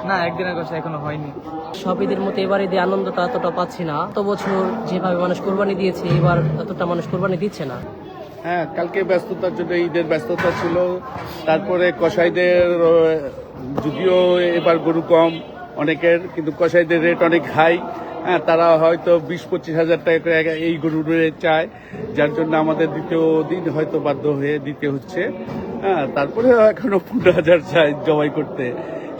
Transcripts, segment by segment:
না, একদিনের কষাই এখনো হয়নি। সব ঈদের মতো এবার ঈদে আনন্দটা এতটা পাচ্ছি না। গত বছর যেভাবে মানুষ কোরবানি দিয়েছে এবার এতটা মানুষ কোরবানি দিচ্ছে না। হ্যাঁ, কালকে ব্যস্ততার জন্য ঈদের ব্যস্ততা ছিল। তারপরে কসাইদের যদিও এবার গরু কম অনেকের, কিন্তু কসাইদের রেট অনেক হাই। হ্যাঁ, তারা হয়তো 20-25 হাজার টাকা করে এই গরুর চায়, যার জন্য আমাদের দ্বিতীয় দিন হয়তো বাধ্য হয়ে দিতে হচ্ছে। হ্যাঁ, তারপরে এখনো 15,000 চায় জবাই করতে,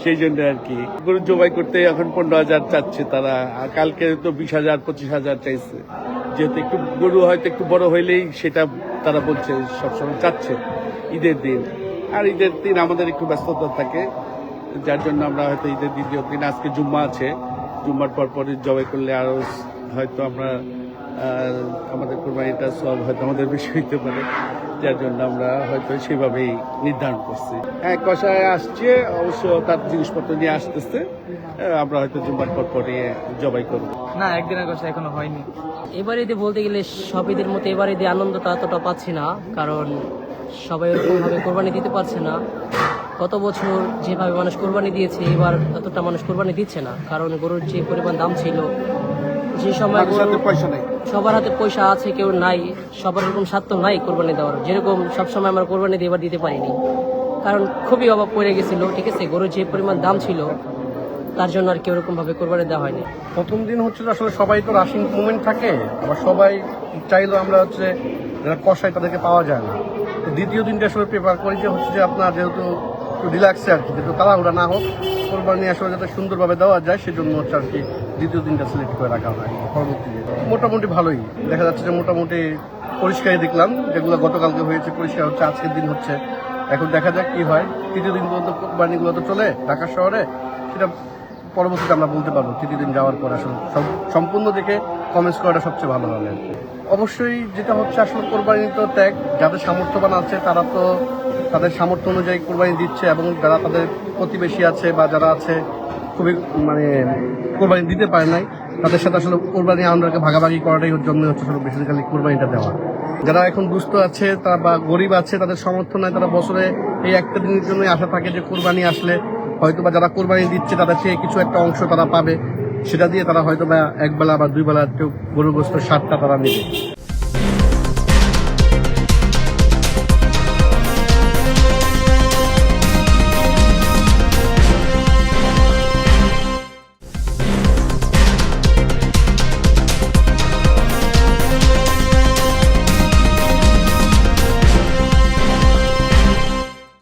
সেই জন্য আর কি গরু জবাই করতে এখন 15,000 চাচ্ছে তারা। আর কালকে তো 20,000 25,000 চাইছে, যেহেতু একটু গরু হয়তো একটু বড় হইলেই সেটা তারা বলছে সবসময় চাচ্ছে ঈদের দিন। আর ঈদের দিন আমাদের একটু ব্যস্ততা থাকে, যার জন্য আমরা হয়তো ঈদের দ্বিতীয় দিন, আজকে জুম্মা আছে, জুম্মার পর পরে জবাই করলে আরো হয়তো আমরা আমাদের কোরবানিটা সব হয়তো আমাদের বেশি হইতে পারে, যার জন্য আমরা হয়তো সেভাবেই নির্ধারণ করছি। হ্যাঁ, কষায় আসছে, অবশ্য তার জিনিসপত্র নিয়ে আসতেছে। আমরা হয়তো জুম্মার পর পরে জবাই করবো। না, একদিনের কষাই এখনো হয়নি। এবার ঈদে বলতে গেলে সব ঈদের মতো এবার ঈদে আনন্দটা এতটা পাচ্ছি না, কারণ সবাই ওরকমভাবে কোরবানি দিতে পারছে না। গত বছর যেভাবে মানুষ কোরবানি দিয়েছে এবার এতটা মানুষ কোরবানি দিচ্ছে না, কারণ গরুর যে পরিমাণ দাম ছিল, যে সময় পয়সা নেই, সবার হাতে পয়সা আছে কেউ নাই, সবার এরকম স্বার্থ নাই কোরবানি দেওয়ার। যেরকম সবসময় আমরা কোরবানি দিয়ে এবার দিতে পারিনি, কারণ খুবই অভাব পড়ে গেছিল। ঠিক আছে, গরুর যে পরিমাণ দাম ছিল তার জন্য আর কেউ এরকম ভাবে কোরবানি দেওয়া হয়নি। প্রথম দিন হচ্ছিল আসলে সবাই তো রাশিং মুভমেন্ট থাকে, আবার সবাই চাইলেও আমরা হচ্ছে যারা কষাই তাদেরকে পাওয়া যায় না। তো দ্বিতীয় দিনটা আসলে প্রেফার করি যে হচ্ছে যে আপনার যেহেতু একটু রিল্যাক্সে আর কি, যেহেতু তাড়াহুড়া না হোক, কোরবানি আসলে যাতে সুন্দরভাবে দেওয়া যায় সেজন্য হচ্ছে আর কি দ্বিতীয় দিনটা সিলেক্ট করে রাখা হয়। পরবর্তীতে মোটামুটি ভালোই দেখা যাচ্ছে যে মোটামুটি পরিষ্কারই দেখলাম, যেগুলো গতকালকে হয়েছে পরিষ্কার হচ্ছে, আজকের দিন হচ্ছে। এখন দেখা যাক কি হয়। তৃতীয় দিন পর্যন্ত কোরবানিগুলো তো চলে ঢাকা শহরে, সেটা পরবর্তীতে আমরা বলতে পারবো তৃতীয় দিন যাওয়ার পর আসলে সম্পূর্ণ দেখে কমেন্টস করাটা সবচেয়ে ভালো হবে। অবশ্যই যেটা হচ্ছে আসলে কোরবানি তো ত্যাগ, যাদের সামর্থ্যবান আছে তারা তো তাদের সামর্থ্য অনুযায়ী কোরবানি দিচ্ছে, এবং যারা তাদের প্রতিবেশী আছে বা যারা আছে খুবই মানে কোরবানি দিতে পারে নাই, তাদের সাথে আসলে কোরবানি আনন্দকে ভাগাভাগি করাটাই ওর জন্য হচ্ছে আসলে বেসিক্যালি কোরবানিটা দেওয়া। যারা এখন দুস্থ আছে তারা বা গরিব আছে, তাদের সামর্থ্য নাই, তারা বছরে এই একটা দিনের জন্যই আশা থাকে যে কোরবানি আসলে হয়তো বা যারা কোরবানি দিচ্ছে তাদের থেকে কিছু একটা অংশ তারা পাবে, সেটা দিয়ে তারা হয়তো বা একবেলা বা দুই বেলা একটু গরুগ্রস্ত স্বাদটা তারা নেবে।